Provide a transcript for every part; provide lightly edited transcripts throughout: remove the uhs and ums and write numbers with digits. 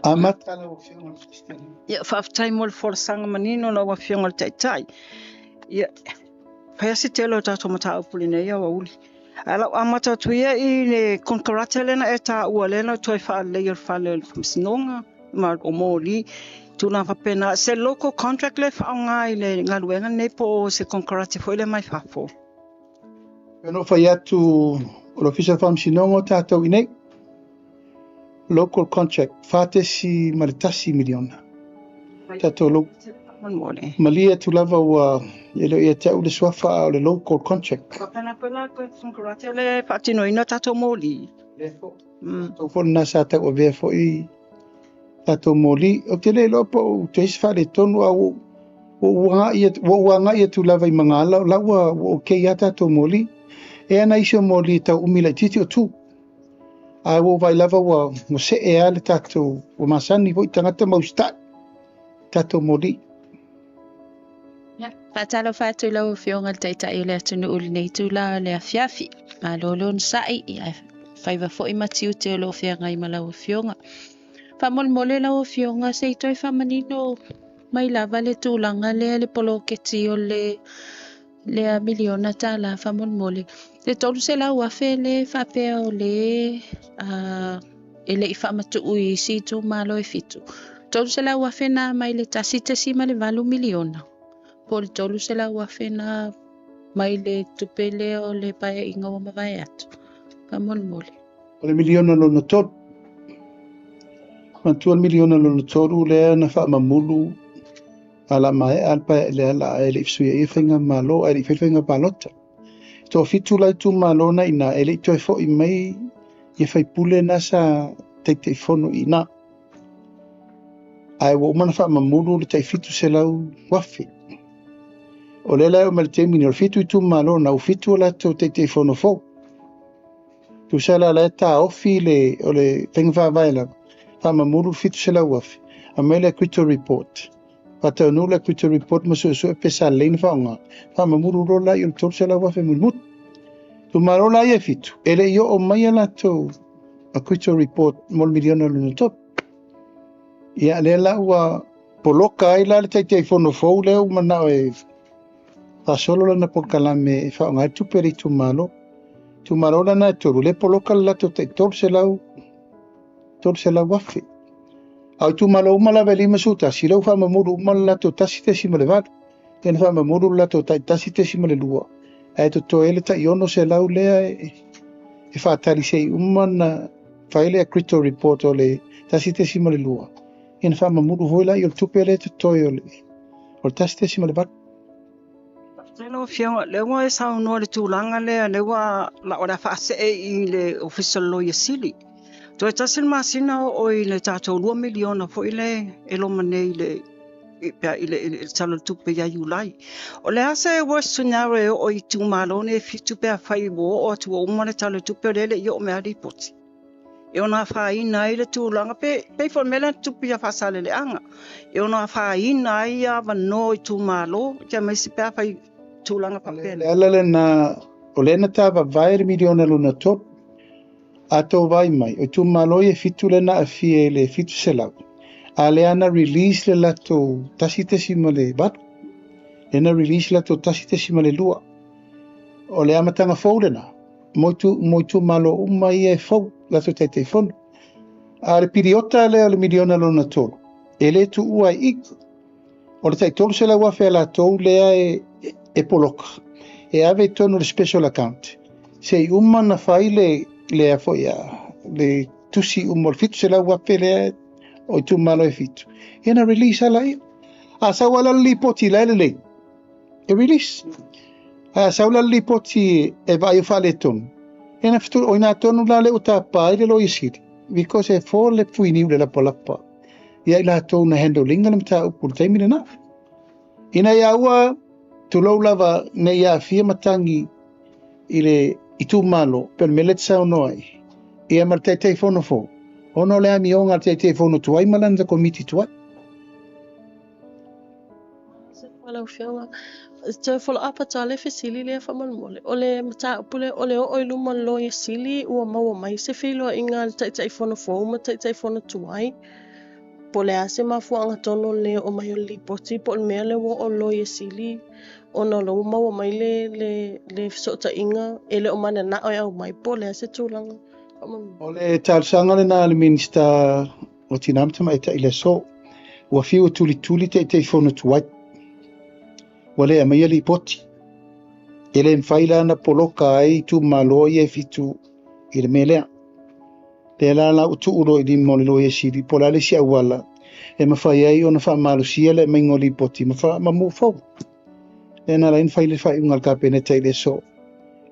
Amata la ufionga Kristeni. Ya faftai mol forsanga manino la wafionga tai. Ya fayasi telo tato mata upulina ya wauli. Ala amata tuya ile konkarate lena eta ualena toi fa layer fa le fumsinonga ma omoli tuna fa pena se local contract le fa nga ile ngaluenga ne po se konkarate fo ile mai fafo. Peno fayatu official farm sinongo tato ine local contract fatesi maritasi miliona. Tato lo malia tu lava wa ile ia tau le swafa o le local contract. Pena ko konkarate le fatino ina tato moli. To fo na sa ta o ve fo I tato moli o te le lopo te isfa le tonu au wanga ia tu lava I mangala lawa o ke ia tato moli e ana iso moli ta umila titi o tu ai wo vai lava wa mo se e ale tato o masani vo tangata mausta tato moli Fatalo fatu lau fionga taitai le atunu uli nei tula le afiafi. Ma lolo nsai ia faiva fo I matiu te lo fianga I malau fionga. Fa mole lau fionga se toi fa manino mai lava le tulanga le polo keti o le a miliona tala fa mole. Le tolu se lau afe le fa pe o le ele I fa matu ui si tu malo e fitu. Tolu se lau afe na mai le tasite si ma le valu miliona. Pol tolu se la wafena mai le tupele o le pae inga wa mawai atu. Ka mole. o le miliona lo na tot mantua miliona lo na toru le na fa mamulu ala mai alpa le ala ele ifsuia I fenga malo ele fenga balota to fitu lai tu malo na ina ele to fo I mai ye fai pule na sa te fono ina ai wo mana fa mamulu le tai fitu se lau wafi o le lai o mal temini o fitu tu malo na o fitu la to te fono fo tu sala la ta ofi le o le fenga vaila fa mamulu fitu se lau wafi amele critical report pata no la critical report mo so pesa lein fa nga fa mamulu ro la il to se lau wafi mulmut tu malo la ye fitu ele yo o mai la to a critical report mol miliona lo top ia le la wa poloka ai la te fono fo le mana e fa solo na por kalame fa nga tu peri tu malo la na to le poloka la to te tor se la wafi au tu malo mala veli masuta si lo fa mamuru mala to tasite si male vat ken fa mamuru la to tasite si male lua ai to ele ta yono se la le e fa tali sei umana fa ele a critical report ole tasite si male lua en fa mamuru hoila yo tu pele to ole o tasite si male vat Telo fianga le wa sa no le tulanga le wa la ora fa se I le official lawyer sili. To tasil masina o ile tato 2 miliona fo ile elo mane ile ile talo tupe ya Julai. O le asa e worst scenario o I tu malone fitu pe fai bo o tu o mane talo tupe le yo me ari poti. E ona fa ina ile tulanga pe for mela tupe ya fa sale le anga. E ona fa ina ia va no tu malo ya me si pe fai tulanga papel. le na o le na ta va vai miliona lo na top ato vai mai o tu malo e fitu le na afie le fitu sela ale ana release le lato tasite simale bat ena release lato tasite simale lua o le amatanga foulena moitu malo mai e fou lato te fon ale piriota le miliona lo na tolo ele tu ua ik o le taitolo sela ua fe lato le e poloka e ave tono le special account sei umana faile le afoia le tusi umol fitu se la wapele o tu malo e fitu ena release ala a sa wala lipoti la le e release a sa wala lipoti e vai fale ton ena fitu o ina tonu la le utapa ile lo yisiri because e for le fuini le la polapa ia ila to na handling ngam ta upul taimina na ina yawa tu lo lava ne ya fia matangi ile itu malo per melet sa noi e marte telefono fo ono le ami on arte telefono tu ai malanza komiti tu Walau fiawa te follow up ata le fesili le whamalmole. O le mata upule o le o iluma lo ye sili ua maua mai se whilo inga le taitai whono fōma taitai whono tuai. Po le ase mafuanga tono le o mai o lipoti po le mea le o lo ye sili. Ona lo maua mai le sota inga ele o mana na o mai po le ase tūlanga. O le tārsanga le nā le minista o tinamta mai ta ile so. Ua fiu tuli taitai whono tuai. Wale a mai ali poti. Ele mfaila na poloka ai tu malo ye fitu ile melea. Le la utu ulo i di mole lo ye siri pola le si awala. E mawhai ai ona wha malu sia le mai ngoli poti ma mu fau. Le na lain whaile whai ungal ka pene tai le so.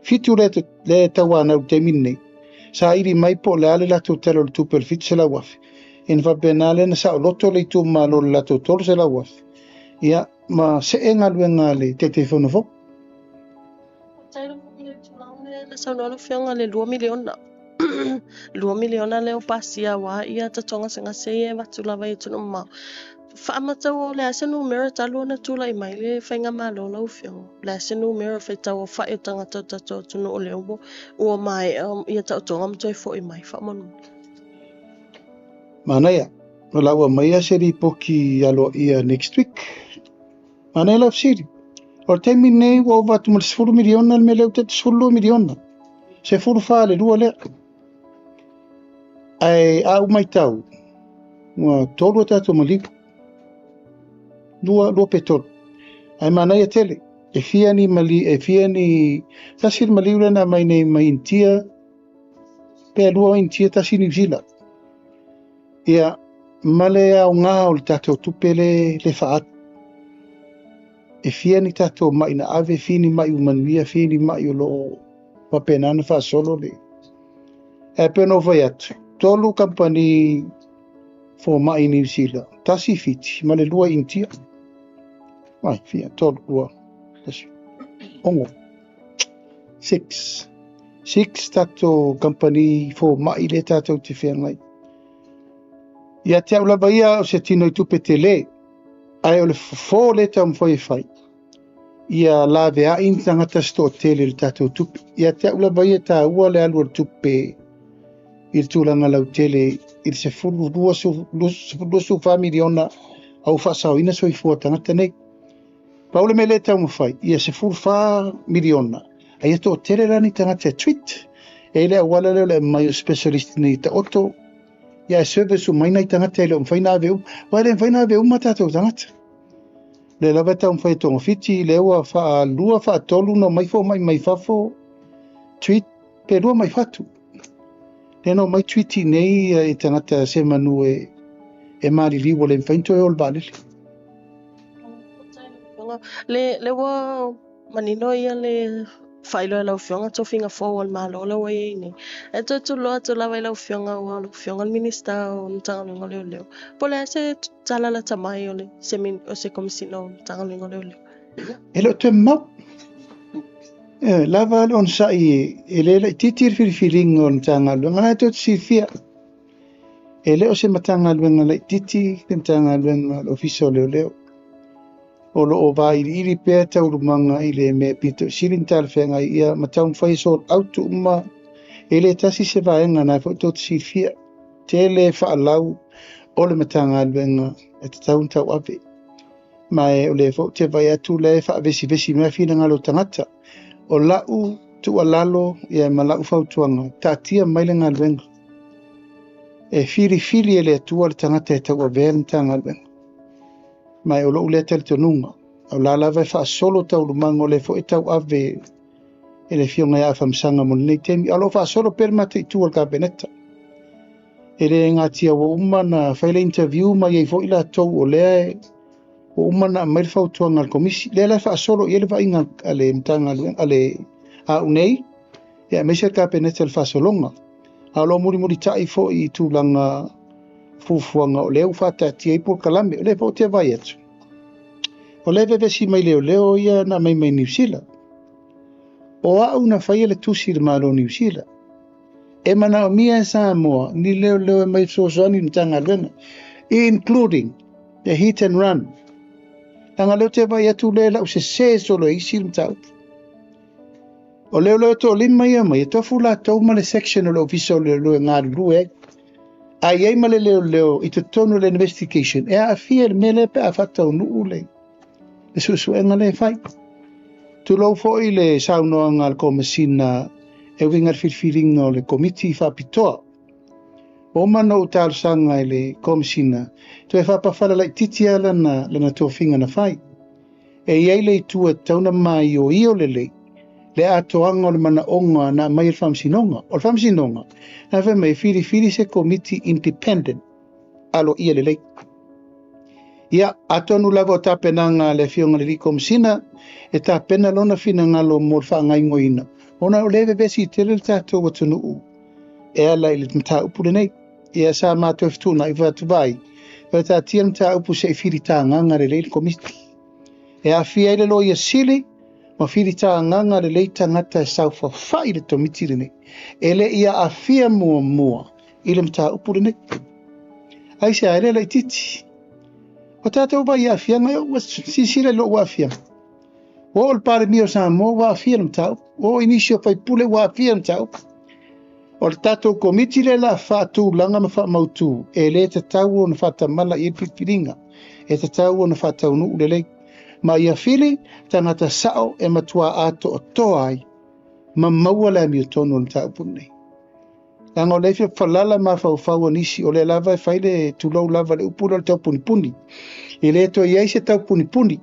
Fitu le tawana u te minne. Sa iri mai po le ale lato telo le tupel fitu se la wafi. En fa penale na sa loto le tu malo le lato tolo se la wafi. Ia ma se e ngaluenga le te whono fo. Le saunolo whianga le 2 miliona. 2 miliona le o pasia wa ia tatonga senga se e watu lawa i tunu mau. Whaamata o le ase numero talu na tula i mai le whainga malo lau whianga. Le ase numero whaita o whae tangata tato tunu o le umo. Ua mai ia tau tonga mtoi fo i mai whaamonu. Manaya, no lawa mai a seri poki alo ia next week. Manaya lau siri. O te minei wa watu mal 10 miliona me leu te 10 miliona. Se furu fale lua lea. Ai au mai tau. Wa tolu tato malipu. Lua petol. Ai manaya tele. E fiani mali e fiani tasir mali ule na mai nei mai intia. Pe lua intia tasir New Zealand. Ia male au ngā o le tato tupele le faat. E fiani tato mai na ave fini mai umanuia fini mai o lo papenana fa solo le. E peno vai atu. Tolu company for mai New Zealand. Tasi fiti. Male lua intia. Mai fia tolu lua. Tasi. Ongo. 6 tato company for mai le tato te whiangai. Ia te au laba ia o se tino i tupe te le. Ai o le fō le tau mwhoi whai. Ia la vea in tangata sto tele le tatou tupe. Ia te au laba ia ta ua le alua le tupe i le tūlanga lau tele i se furu lusu whamiriona au whasau ina soi fua tangata nei. Paule me le tau mwhai. Ia se furu whamiriona. Ai ato o tele rani tangata tweet. E le awala leo le mai o specialist nei ta oto. Ia service o mai nei tangata ele o mwhaina aveu. Wai le mwhaina aveu matatou tangata. Le lawa tau mwhai tonga fiti le ua wha lua wha tolu no mai fo mai fafo tweet pe lua mai fatu. Le no mai tweeti nei e tangata se manu e mari liwo le mwhainto e ol balili. Le wa manino ia le whailo e lau whionga to finga fō al malo la wai nei. E tu loa tu lawa e lau whionga o lau whionga minister o mtangalingo leo. Po le se talala tamai o le o se komisino o mtangalingo leo. Elo te mau. Lava on sai ele titir filing on mtangalingo. Ngana to si fia. Ele o se mtangalingo le titi mtangalingo official leo. O lo o vai iri pe tau rumanga ile me pito sirin tal fenga ia matau fai so auto uma ele tasi se vaenga na foto sifia tele fa lau o le matanga venga et tau tau ave mai o le foto vai atu le fa vesi me fina ngalo tangata o lau tu alalo ia malau fautuanga tatia mai le ngal venga e fili ele tu al tangata tau ave tanga venga mai o lo le tel tonunga o la lava fa solo tau lumango le fo tau ave ele fionga ya famsanga mo nei temi alo fa solo per mate tu al kabineta ele ngatia wo umana faile interview mai e fo ila tau o le o umana mai fa tu ngal komisi le la fa solo ele va inga ale mtanga ale a unei ya me ser kabineta fa solonga alo muri tai fo I tu langa fufuanga o leo fata tia I por kalame o le fo te vai atu o le vevesi mai leo ia na mai New Zealand o au na whai le tusi le malo New Zealand e mana o mia Samoa ni leo e mai soani mtanga lena including the hit and run Langa leo te vai atu le la se solo isi le mataupu. O leo to lima ia mai, to fula tau ma le section o le ofisa o le lue ngā lue e. Ai ei ma le leo, i te tonu le investigation, e a fia le mele pe a whatau nuu le. Le susu e ngale fai. Tu lau fo i le saunoa ngā le komisina e wingar whirwhiringa o le komiti whapitoa. O mana o tālu sanga i le komisina, tu e whapawhala lai titia lana tō whinga na whai. E iei le tua tauna mai o io le atoanga o le mana onga na mai il whamsinonga. O le whamsinonga, na whai mai whiri se komiti independent alo ia le. Ia, atonu lava o tāpenanga le whionga le komisina, e tāpena lona whina ngalo mō whangai ngoina. Ona o lewe vesi te le tātou watunu u. E ala i le mta upu le nei. Ia sa mātou ftuna i watu vai. Wai tā tia mta upu se i whiri tā nganga le le komiti. E a whia ile lo ia sili, ma whiri tā nganga le le tangata e saufa whai le tomiti le nei. E le ia a whia mua i le mta upu le nei. Ai se aere le titi. O tātou vai a whia ngai o sisire lo wa whia. O ol pare mio sa mo wa whia le mta upu. O inisio fai pule wa whia le mta upu. O le tātou komiti le la whātū langa ma whamautu, e le te tau o na whatamala i pipiringa, e te tau o na whātau nuu le lei. Ma ia whili, tangata sao e matua ato o toa ai, ma maua le mi o tonu o na tāupu nei. Langa o leifia whalala ma whau nisi o le lava e whaile tūlau lava le upura le tau punipuni. I le to iei se tau punipuni.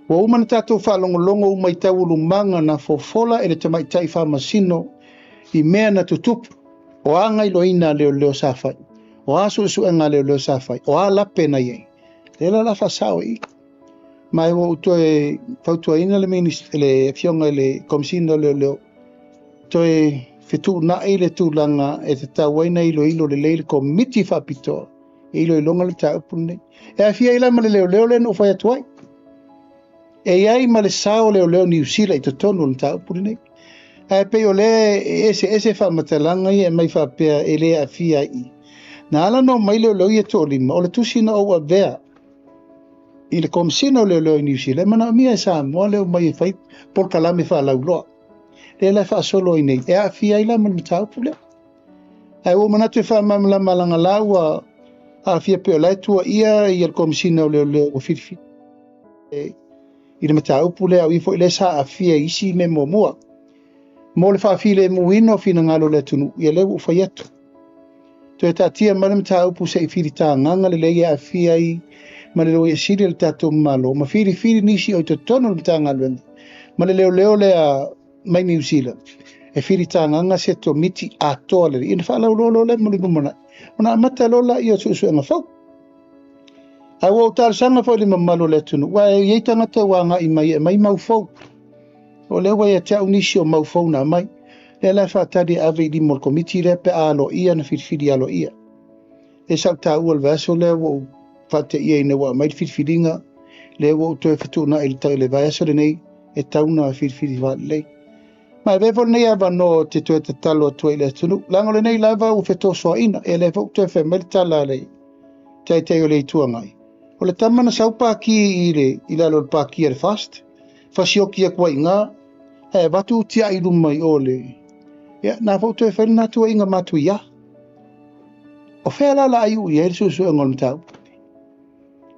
Wa umana tātou whalongolongo umai tau lumanga na fofola e le tamaitai whamasino, I mea na tutupu, o a ngai loina leo safai, o a su enga leo safai, o a lape na iei. Lela la fasao I. Mai wo uto e fautua ina le le fionga le komisina leo. To e fitu na I le tūlanga e te tawaina ilo le leile komiti whapitoa. Ilo I longa le taupune. E a fia ila ma le leo le no whai atuai. E iai ma le sao leo New Zealand I te tonu le taupune nei. E pe o le ese whamatalanga I e mai whapea e le a fia I. Na ala no mai leo I e tō lima, o le tusina o a vea. I le komisina o leo I New Zealand, mana mia e sa moa leo mai e whai por kalame wha lau loa. Le lai wha solo I nei, e a fia I la man mataupu leo. E o manatu e wha mamala malanga lau a fia pe o lai tua ia I le komisina o leo o whirifi. I le mataupu leo, I fo I le sa a fia isi me mua. Mo le whawhile muino whina ngalo le tunu, ia leu ufai atu. To e tātia maram tā upu se I whiri tā nganga le leia a whiai, ma le leo e siri le tātou malo, ma whiri nisi o I te tono le tā ngaluenga, ma le leo le a mai New Zealand, e whiri tā nganga se to miti a toa le, ina whalau lolo le muli mumana, ona amata lola I o tuusu e ngafau. Ai wau tāra sanga fo le mamalo le tunu, wa e yei tangata wanga I mai e mai mau fau. O le wai e te au nisi o mau fauna mai, le lai whaatari ave I mo komiti le pe alo ia na whirwhiri alo ia. E sau tā ua le vaso le wau whaate ia ina wa mai whirwhiringa, le wau toi whatuna I le tau le vaso le nei, e tauna whirwhiri wa lei. Mai vevo nei ava no te toe te talo atua I le tunu, lango le nei lava u wheto soa ina, e le wau toi whe meritala lei, tai o le tuangai. O le tamana sau pāki I lalo le pāki le fast, fasioki a kwa inga, e watu tia I rumai o le. Ia, nā whautu e whaina tua inga matu ia. O whea lala ai ui, e susu e ngol mtau.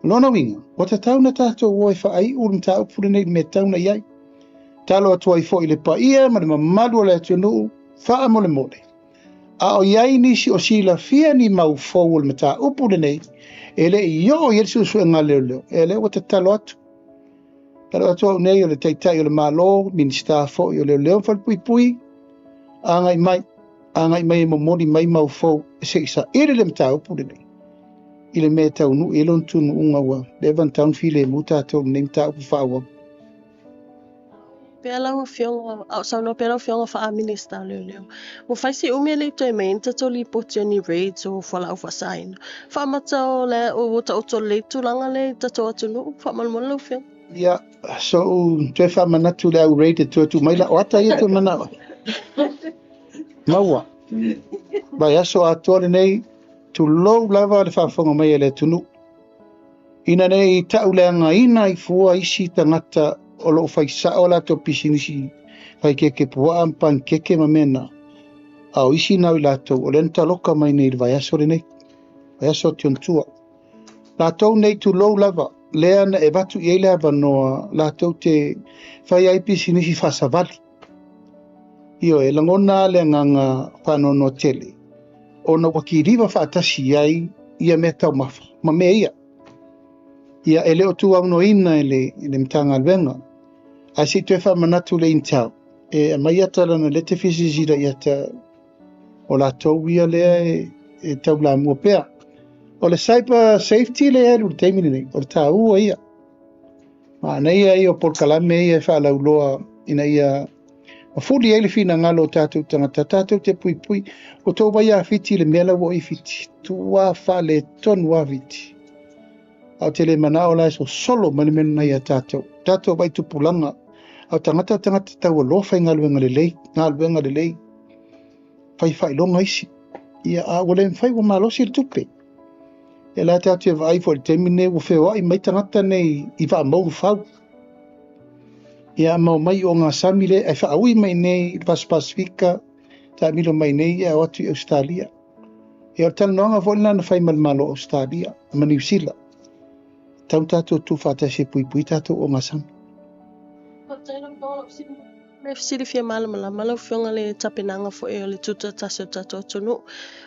Lona winga, o te tau na tātou o e whaai ur mtau pure nei me tau na iai. Talo atua I fo I le pa ia, ma le mamalu o le atu nuu, wha mole mole. A o iai nisi o sila fia ni mau fau o le mta upure nei, e le I o e susu e ngā leo, e le o te talo atu. Talo atua nei o le teitai o le malo, minista fo I o leo whalpui pui, angai mai mo mori mai mau fau, se isa ere le mta upure nei. I le mea tau nu, e lon tunu unga wa, le van taun file muta tau nei mta upu whaua. Pea lau fionga, au sauno pea lau fionga wha minista leo. Mo whaisi umea le toi mei, tato li poti ni raids o whala au whasain. Wha mata o le, o ta oto le tulanga le, tato atu nu, wha malmona lau fionga. Ia, so, toi wha manatu le au raid e tuatu maila, o ata ia te manawa. Maua. Vai aso a tore nei, tu lou lava le whawhonga mai le tunu. ina nei tauleanga ina I fua isi tangata o loo whaisao la to pisinisi whai keke pua ampan keke mamena au isi nau I lātou o lenta loka mai nei vaiaso re nei vaiaso tiontua lātou nei tu lou lava lea na e watu I eile avanoa lātou te whai ai pisinisi whasavali io e langona le nganga whanono tele ona wakiriwa whaatasi ai ia me tau mafa ma me ia ele o tu auno ina ele mtanga alwenga a si te wha manatu le intau e mai atala na le te fisizira ia ta o la tau ia lea e tau la mua pea o le cyber safety le eru le teimini nei o le ta ua ia ma na ia o polkalame ia wha lauloa ina ia o fuli ele fina ngalo tātou tangata tātou te pui pui o tō vai a fiti le mela wo I fiti tua wha le tonu a fiti au te le mana o lai so solo mani mena nei a tātou vai tupulanga au tangata tau a lofa I ngaluenga le lei whai longa isi ia a wale mwhai wa malosi le tupe e la tātou e vai fo le temine wo whewai mai tangata nei I wha mau whau ia mau mai o ngā samile e whaaui mai nei Pas Pasifika ta milo mai nei e watu Australia e o tala noanga volina na whai malmalo Australia ma New Zealand tau tātou tu whātase pui tātou o ngā sami me fisiri fia malama lau fionga le tapinanga fo e o le tuta tase o tātou tunu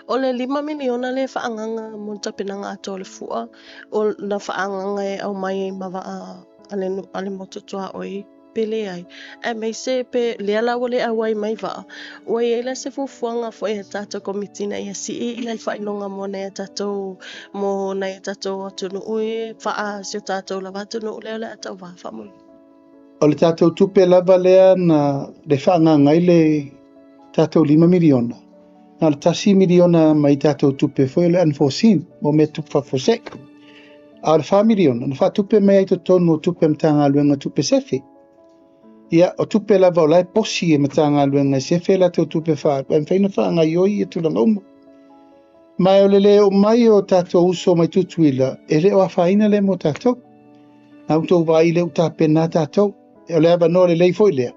o le 5 miliona le whaanganga mo tapinanga ato le fua o na whaanganga e au mai mawa ale mototoa oi pele ai e mai se pe le ala wale awai mai va o e la se fuanga fo e tato komitina ia si I la whainonga mo na tato mo na tato tunu ui fa se tato la tunu le ato va fa mo o le tātou tupe lava lea na le whaanganga I le tātou 5 miliona na le tasi miliona mai tātou tupe foi le unforeseen mo me tupa fosek a le 5 miliona na wha tupe mai ai to tonu tupe mtanga luenga tupe sefe ia o tupe lava o lai posi e matanga luenga sefe la to tupe wha en whaina whaanga ioi e tulanga umo mai o le o mai o tātou uso mai tutuila e le o a whaina le mo tātou na utou vai le uta pena tātou e o le ava no le lei foi lea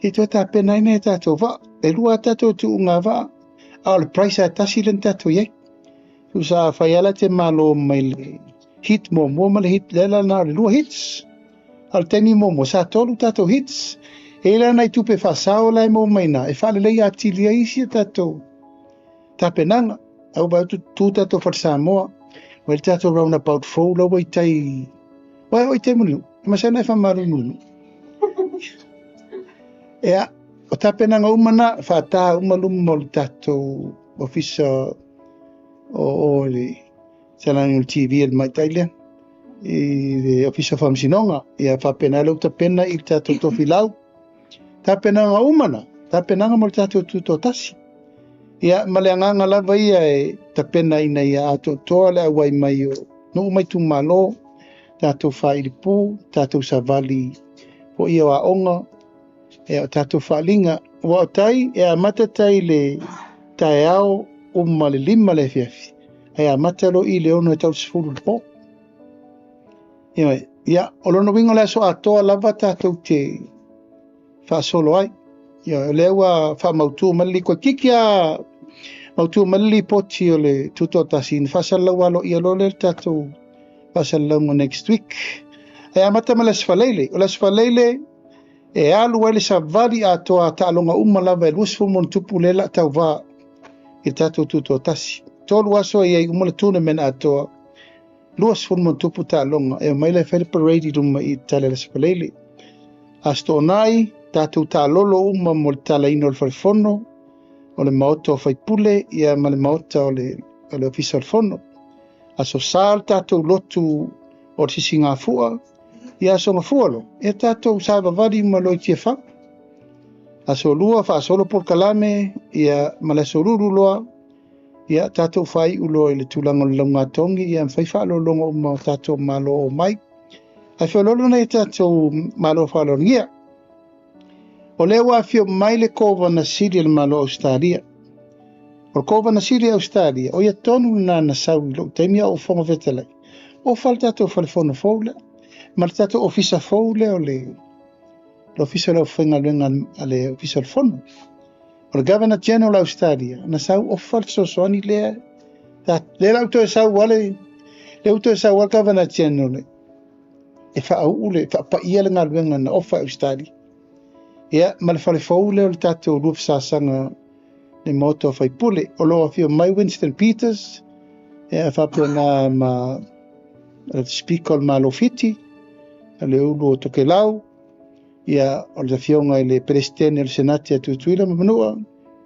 I to ta pena ina e tātou va e lua tātou tu unga va a le price a tasi len tātou iei tu sa whaiala te malo mai le hit mo ma le hit lela na le lua hits al teni mo sa tolu tātou hits e la nai tupe whasao lai mo mai na e whale lei atili a isi tātou ta penanga au ba tu tātou whatsa moa o le tātou roundabout fou lau i tai wai oi te munu ma sa nai whamaru munu ea o ta penanga umana whata umalum mo le tātou ofisa o le Salangi TV el mai taile I le ofisa famsinonga ia whapena lau ta pena I tātou tofilau ta penanga umana ta penanga mo le tātou tutotasi ia maleanganga lava ia e ta pena ina ia ato toa le awai mai o no mai tu malo tātou whairipu tātou savali po ia wa onga e o tātou whalinga wa o tai e a matatai le tae ao le 5 le fiafi e a matalo I le ono e tau sifuru le po ia o lono wingo le so atoa lava tātou te whaasolo ai ia le ua whamautu mali ko kikia mautu mali poti o le tutotasi in whasalau alo ia lo le tātou whasalau next week e a mata male sfaleile o le sfaleile e alu ele sa vali atoa talonga lava e luas fumon tupu lela tau va I tātou tutotasi tolu aso ia I umale tournament atoa luas fumon tupu talonga e mai le whele parade ruma I tale le sfaleile asto nai tātou talolo mo le talaino le whalifono o le maota o whaipule ia ma le maota o le ofisa o le fono aso sal tātou lotu o le sisi ngā fua ia so ngā fualo e tātou sa vavadi ma loi tia wha aso lua whaasolo por kalame ia ma le soruru loa ia tātou whai ulo I le tūlanga o le launga tongi ia mwhai whaalo longa o ma tātou malo o mai ai whaololo nei tātou malo whaalo ngia o le wa fio mai le kova na Syria le malo Australia o kova na Syria Australia o ia tonu na sau lo temia o fonga vetelai o fal tatou falefono fou le ma le tatou ofisa fou le o le ofisa le ofenga lenga ale ofisa le fono o le Governor General Australia na sau o fal sosoani le le auto e sau wale le auto e sau wale Governor General e fa au le fa pa ia le ngaluenga na ofa Australia ia ma le falefou le o le tatou lua fesasanga le moto fai pule o loa fio mai Winston Peters ia fa pena ma speaker ma lo fiti le ulu o tokelau ia o le fionga i le presidente le senati atu tuila manua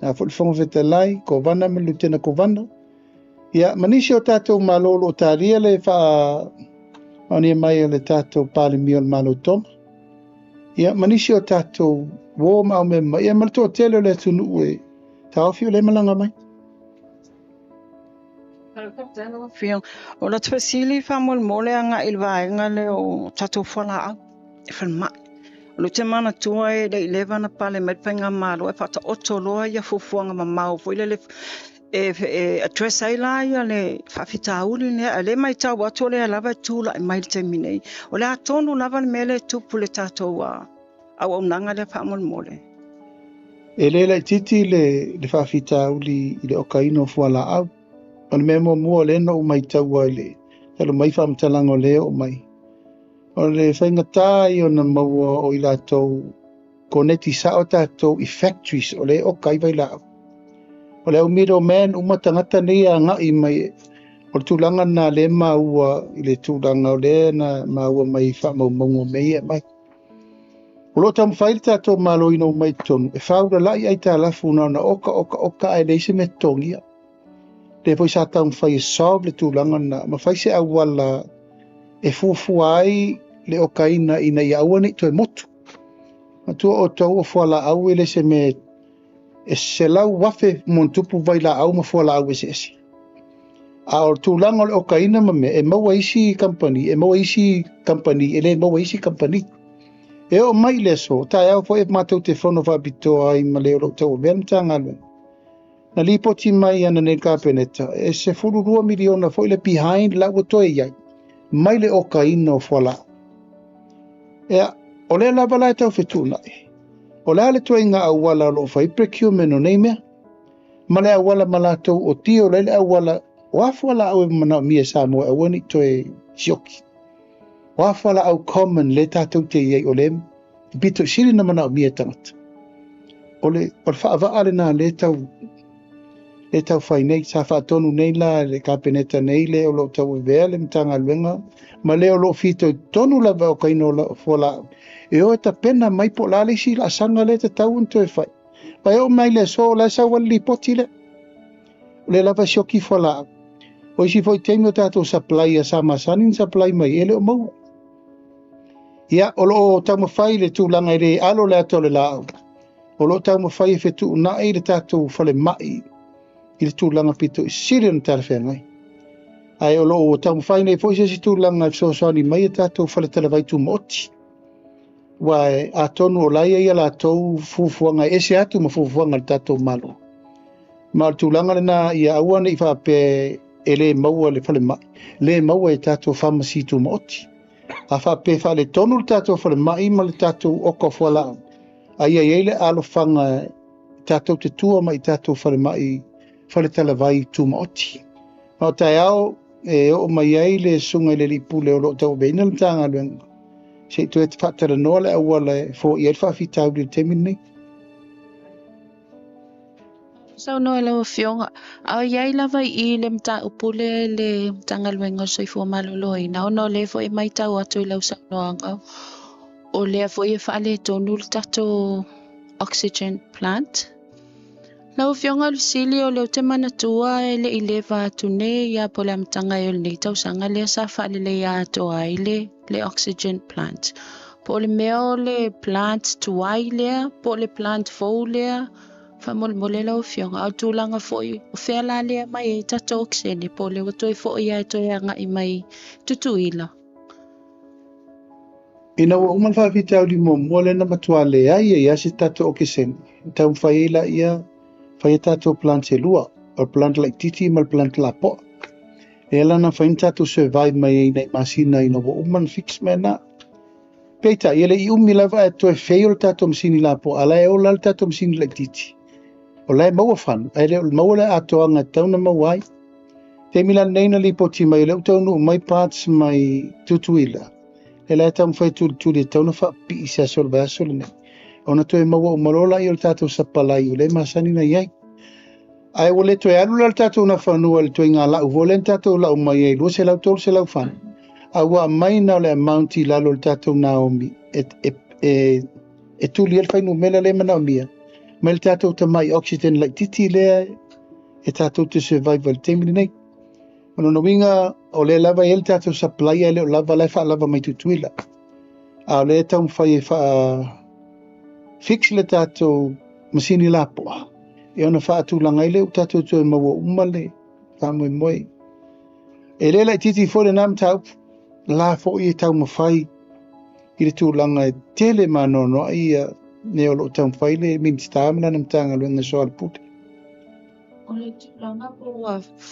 na fo le fonga vetalai ko vana me lieutenant kovana ia manisi o tatou malolo o taria le fa oni mai le tatou pale mio le malo toma ia manisi o tatou wo ma me ia malto tele le tunu e tawfi le malanga mai o la tfasili fa mole anga ilvaenga le o tatou fala e falma lo te mana tua e le 11 na pale met penga malo e fata otoloa ia fufuanga mamau fo ile le address ai la ia le fafitauli ne ale mai tau atu le lava tula e mai te minei o le atonu lava le mele tupu le tatou au unanga le fa mole e le titi le fafitauli i le okaino fuala au o le memo mua le no mai tau ai le talo mai famtalango le o mai o le whaingata i o na maua o i lātou koneti sa o tātou i factories o le o kaiwai lao. O le au middle man umatangata nei a ngai mai o le tūlanga na le maua i le tūlanga o le na maua mai whamaumau mei e mai. O lo tam whaile tātou malo ino mai tonu e whaura lai ai tā lafu na oka ai leise me tongia. Le poi sa tau whai e solve le tūlanga na ma whai se awala e fufu ai le okaina ina ia awane to e motu. Matua o tau o fuala au ele se me e se lau wafe montupu vai la au ma fuala au ese esi. A o tūlanga le okaina ma me e maua isi company, ele maua isi company. E o mai le so, tae au fo e matau te whono whabito ai ma leo lo tau vea mtanga luen. Na lipoti mai ana ne kapeneta, e se furu 2 miliona fo ile behind la toe iai. Mai le okaina o fuala. Ea, o le lava lai tau whetuna e. O le ale tua inga awala lo fai procurement o nei mea. Ma le awala malatou o tio le awala o afuala au e mana mia sa moe awani toe sioki. O afuala au common le tātou te iei o le bito siri na mana mia tangata. O le whaava ale na le tau fai nei, sa whaatonu nei la, le kapeneta nei le o lo tau vea le mtanga luenga. Ma leo lo fito tonu la va o kaino la fola e o ta pena mai po la le si la sanga le te tau nto e fai pa o mai le so la sa wali poti le la va shoki fola o si foi temo tato supply sa masanin supply mai ele o mau ia o lo tamo fai le tu langa ile alo le ato le la o lo tamo fai fe tu na ile tato fale mai ile tu langa pito sirion tarfe mai ai o lo tau whaine fo se tu langa so ni mai tatou fale televai tu moti wai a tonu o lai ia la tou fufuanga ese atu ma fufuanga tatou malo ma tu langa na ia awana i fa pe ele maua le fale mai le maua e tatou pharmacy tu moti a fa pe fa le tonu tatou fale mai ma le tatou oko fola ai ai ele alo fanga tatou te tua mai tatou fale mai fale televai tu moti o tai au e o mai ai le sunga le lipule o lo tau beina le tanga luenga. Se tu e te whatara noa le aua le fo i e whawhitau le temini. Sau no ela fionga a iai lava I le mta upule le tanga luenga soifua maloloi na ono le fo e mai tau atu I lau sau noanga o le fo e whaale tonu le tato oxygen plant. Lau fionga lusili o leo te mana tua e le ileva atu ne ia po le amtanga e o nei tau sanga lea sa whaale le ia ato ai le oxygen plant. Po le meo le plant tuai lea, po le plant fou lea, whamole lau fionga au tūlanga foi o whela lea mai e tato oxene po le watoi foi ai toi anga I mai tutuila. Ina wa uman whawhitau li mo le na matua le ai ia se tato oxene. Tau whaela ia whai tato plant se lua, o plant like titi mal plant la po. e lana fainta to survive mai nei masina ina wo man fix mena peita ele I umi lava to fail tato msini lapo ala e ola tato msini le titi ola mau fan ele mau le ato anga tauna mawai te mila neina li poti mai le taunu mai parts mai tutuila ele tam fai tu le tauna fa pi sia sol basol ne ona to e mau malola I tato sapala I le masani na yai ai wole to ya lula tato na fanu al to ngala volen tato la mai e lo se la tol se la fan awa mai na le amounti la lo tato Naomi e tu li el fai no mela le mana mia mel tato ta mai oxygen like titi le e tato to survival temini nei ono no winga o le lava el tato supply ele lava le fa lava mai tutuila a le tam fai fa fix le tato masini lapo e ona fa tu langa ile tato to mawo umale fa moi ele la titi fo le nam tau la fo I tau mafai I le tūlanga tele manono ia ne o lo tau whai le minstamina nam tanga luenga soal puti. O le tūlanga po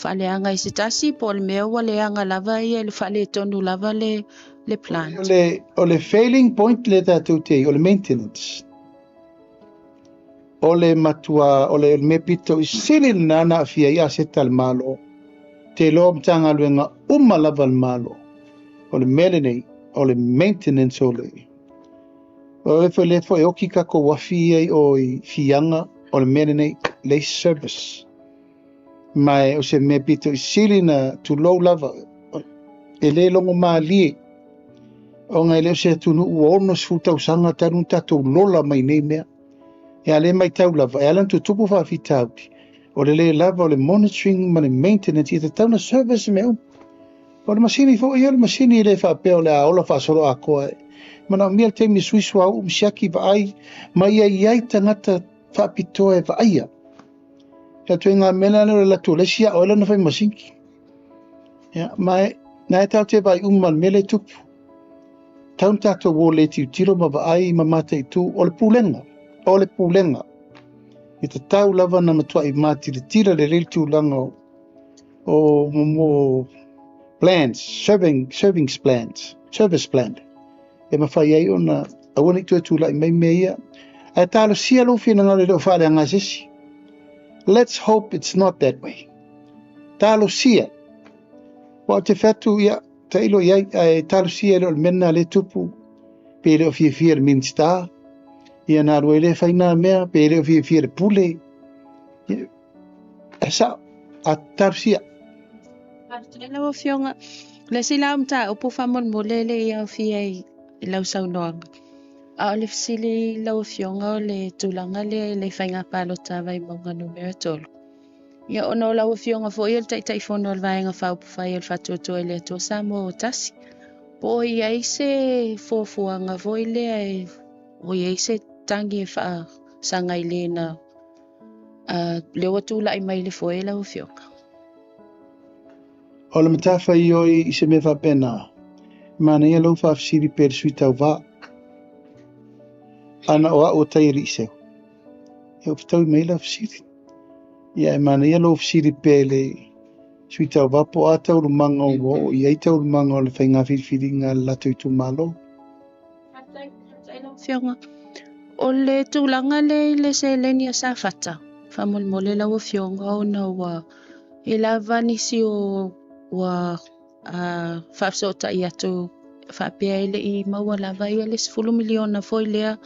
whaleanga I se tasi po le mea ua leanga lava ia le whale tonu lava le plant. O le failing point le tātou te o le maintenance. O le matua, o le mepito I sili nana fia ia se tal malo. Te lo mtanga luenga lava al malo. O le melenei. O le maintenance o le. O le fo e oki kako wafi ai o I fianga o le mene nei le service. Mai o se me pito I sili na tu low lava. E le longo maali. O ngai le se tunu uono sfuta usanga tanu tatou lola mai nei mea. E ale mai tau lava. E alan tu tupu fa fitauti. O le lava o le monitoring ma le maintenance I te tauna service mea. O le masini fo ia le masini le fa pe o le aola fa solo a koe. Mana mia te mi suisua u msiaki va ai mai ai tangata fa pitoe va aia. Ya tu nga mena le la tu le sia o le na fa masinki. Ya mai na ta te vai man mele tupu. Taun tato wo le tiro ma va ai ma mate tu o le pulenga. O le pulenga. I te tau lava na matua I mati le tira le tu langa o mo plans, service plans. E mawhai ai ona awani tu lai mai mea. A talo sia lo fina ngale lo whare anga sisi. Let's hope it's not that way. Talo sia. Wa te fatu ia tailo ia talo sia lo mena le tupu. Pele o fia minsta. Ia na roele faina mea pele o fia pule. Esa a talo sia. Tēnā o fionga, le sila mta upo whamon mo lele I au fia I lau saunoanga. A o le fisili lau fionga o le tūlanga le whainga palo tāwai maunga numera tolu. Ia ono lau fionga fo I tai fono al vaenga whaupu whai al whatuatua I le atua samo o tasi. Po I aise fuafuanga fo I le o I aise tangi e wha sanga I le na le watula I mai le fo e lau fionga. O le matafa I oi I se me fa pena. Mana ia lau fa fsiri per suita o va. Ana o a o tairi iseo. E o ftau mai la fsiri. Ia mana ia lau fsiri per le suita o va po a tau lumanga o I ai tau lumanga o le whainga whiriwhiringa lato I tu malo. Fionga. O le tūlanga le se lenia sa fata. Whamol mo le lau fionga o na wa I la vanisi o wa whapsota I atu whapea ele I maua lava I ele 10 miliona foi lea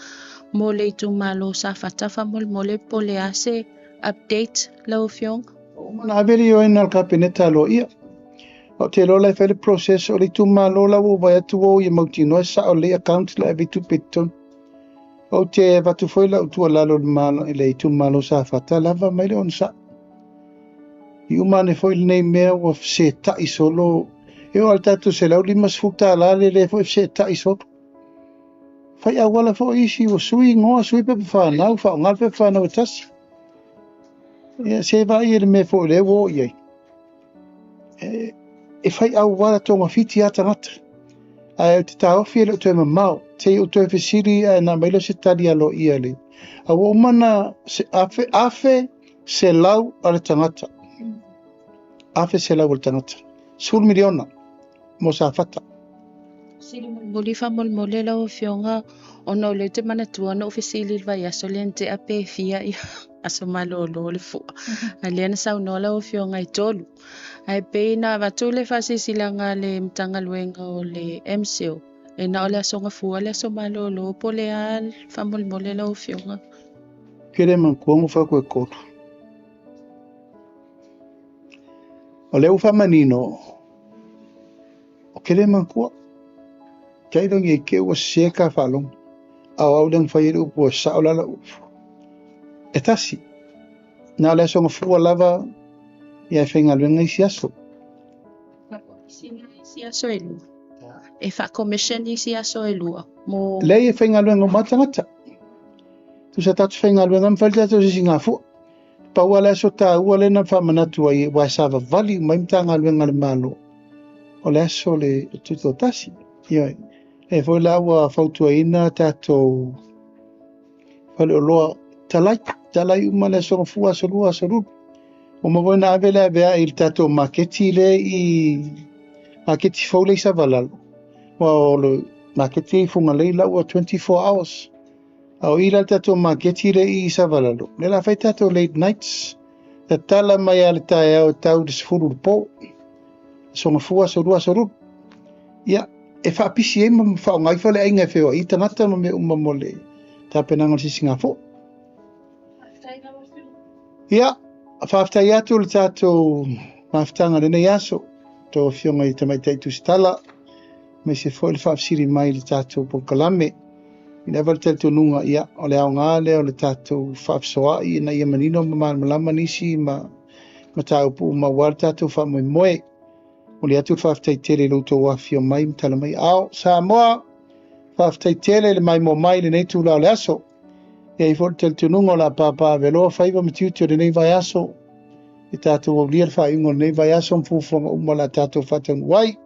mo le tu malo sa fata whamol mo le po le ase update lau fionga. O mana averi o ina kapineta lo ia. O te lola whele process o le tu malo la o vai atu o I mautino sa o le account la evitu piton. O te vatu foi la utua lalo malo le tu malo sa fata lava mai le on sa. I umane foi nei mea o se tai solo e o altatu se lau lima sfuta la le foi se tai solo fai awala fo isi o sui ngoa sui pe fa na fa ngal pe fa na tas e se va ir me fo le wo ye e fai awala to ma fiti ata mat a te ta ofi le to ma te o to fe siri na melo se tali alo iale a wo mana se afe se lau ala tangata. Afe se lau tangata. sul miliona mo sa fata Sili muli whamolmole lau whionga ona o leo te manatua na ofisili vai aso lean te ape fia i aso malolo le fua. A leana sau no lau whionga i tolu. Ai pei na watule whasisilanga le mtanga luenga o le MCO. E na ole aso ngafua le aso malolo po le al whamolmole lau whionga. kere man kuongo whako e koto o leo whamanino o kere man kua kairong e ke o seka whalong au dang whairu po saolala ufu e tasi na le aso ngafua lava ia whenga luenga i siaso Si aso e lua. E wha commission i si aso e lua. Mo le e whenga luenga o matangata tu sa tatu whenga luenga mwhalita tu si ngafu paua le aso ta ua le na whamanatu ai wa sava vali maimtanga luenga le malo o le aso le tuto tasi ia e foi la ua fautua ina tato whale o loa talai uma le aso ngafua aso o mawana avele avea il tato maketi le i maketi faule i savalalo o le maketi i funga leila ua 24 hours au ila tato maketi le i savalalo le la fai tato late nights ta tala mai ale tae au tau disfuru po songa fua soru ia e fa pisi e mam fa ngai fa le ainga feo i tangata me umamole ta penanga si singafo ia Whafta i atu le tātou maftanga rene yaso tō whionga i tamai teitu stala me se fo le whafsiri mai le tātou pokalame i never tell to nunga ia o le au ngāle o le tātou whafsoa i na ia manino ma malama nisi ma tāu pu ma war tātou whamoi moe o le atu whafta i tele louto wafio mai mtala mai ao sa moa whafta i tele le mai mo mai le neitu lao le aso e for tel tunungo la papa velo faiva mtiuto de nei vai aso e tato o lia fa ingo nei vai aso fu mo la tato fatan wai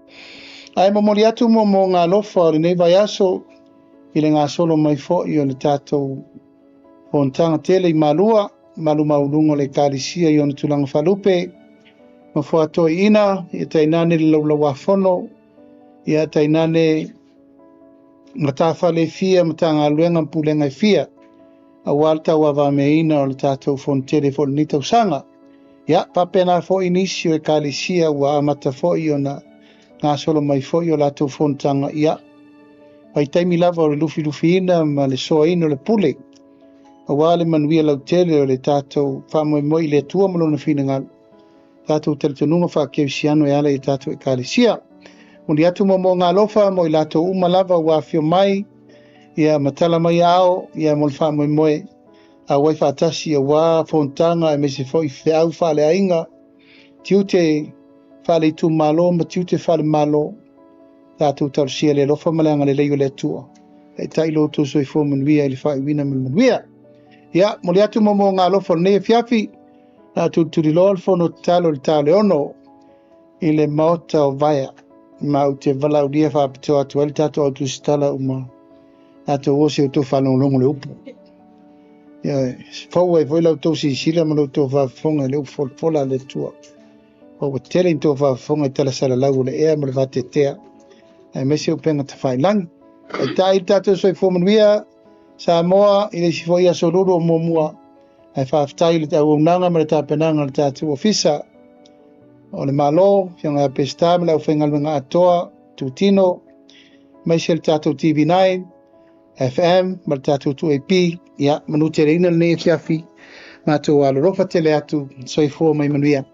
ai mo moliatu mo nga lofa de nei vai aso ile nga solo mai fo io le tato fontanga tele i malua maulungo le kalisia io ne tulanga falupe mo fo ato ina e tainane le lawa fono ia tainane ngata le fia mtanga luenga pulenga fia a walta wa va meina o le tātou fontere fo ni tau sanga. Ia, papena fo inisio e kalisia wa amata fo i ona ngā solo mai fo i o lātou fontanga. Ia, pai taimi lava o le lufi ina ma le soa ino le pule. A wale manuia lau tele o le tātou whamoe moi le tua malo na whina ngā. Tātou tele tununga wha kewsiano e ala i tātou e kalisia. Mundi atu mo ngā lofa mo i lātou umalava wa fio mai ia matala mai ao ia molfa moe a wai fatasi wa fontanga e mese foi feau fale ainga tiute fale tu malo ma tiute fale malo tatu tarsia le lofa malanga le leio le tua e tailo to so fo mun via il fa wina mun via ia moliatu mo nga lofa ne fiafi tatu tu di lol fo no talo ono ile mota o vaia maute valaudia fa pto atu el tatu tu stala uma ato o se to falo longo le upo ya fo e voi la to si sila mo to va fonga le upo fola le tua o tele to va fonga tele sala la le e mo va tetea e me se o penga te fai lang e tai tato so fo mo via sa moa ile si foi a soluro mo mua e fa tai le o nanga mo ta penanga le tatu ofisa o le malo fianga pesta me la fenga le nga toa tutino mai sel tatu TV9 FM, martatu tu AP, ia, manutere ina ne fiafi, mato alo rofa tele atu, soi fo mai manuia.